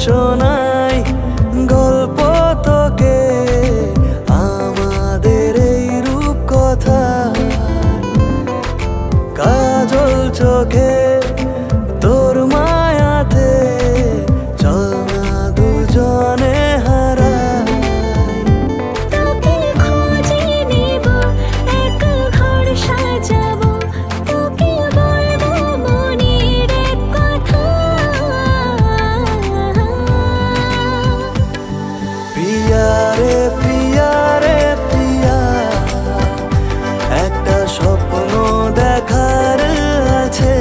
শোনাই গল্প তোকে আমাদের এই রূপ কথা কাজল চোখে তোর মায়াতে চল না দুজনে হারাই তোকে খোঁজে নেব এক ঘর সাজাবো তোকে বলবো মনের এক কথা পিয়া রে পিয়া রে পিয়া একটা স্বপ্ন দেখার আছে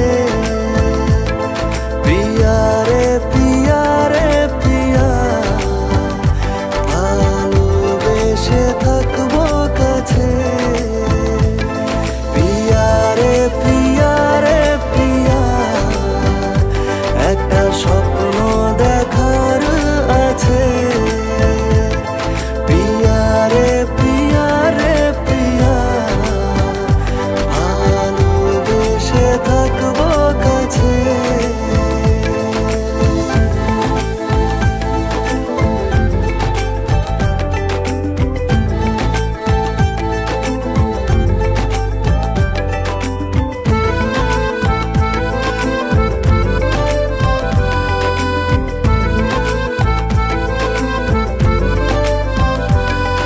পিয়া রে পিয়া রে পিয়া ভালোবেসে থাকবো কাছে পিয়া রে পিয়া রে পিয়া একটা স্বপ্ন দেখার আছে পিয়া রে পিয়া রে পিয়া ভালোবেসে থাকবো কাছে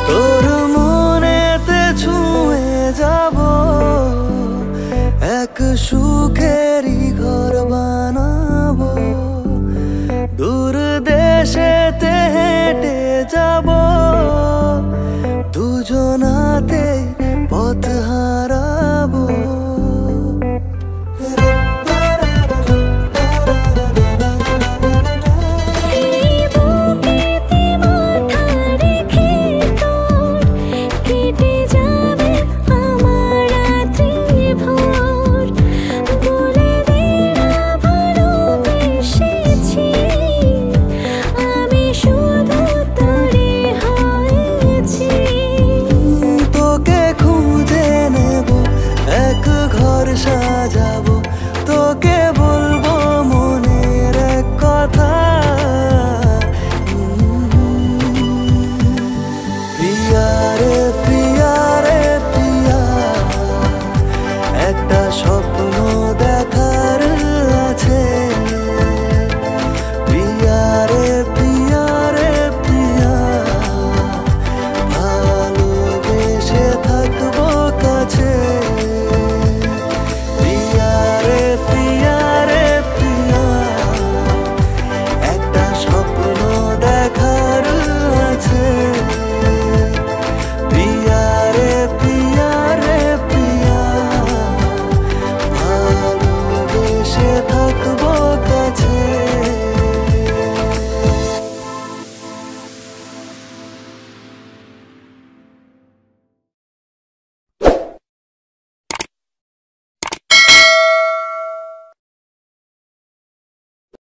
তোর মনেতে ছুঁয়ে যাব এক সুখেরই ঘর বানাবো দূর দেশেতে হেঁটে যাব দুজনাতে পথ হারা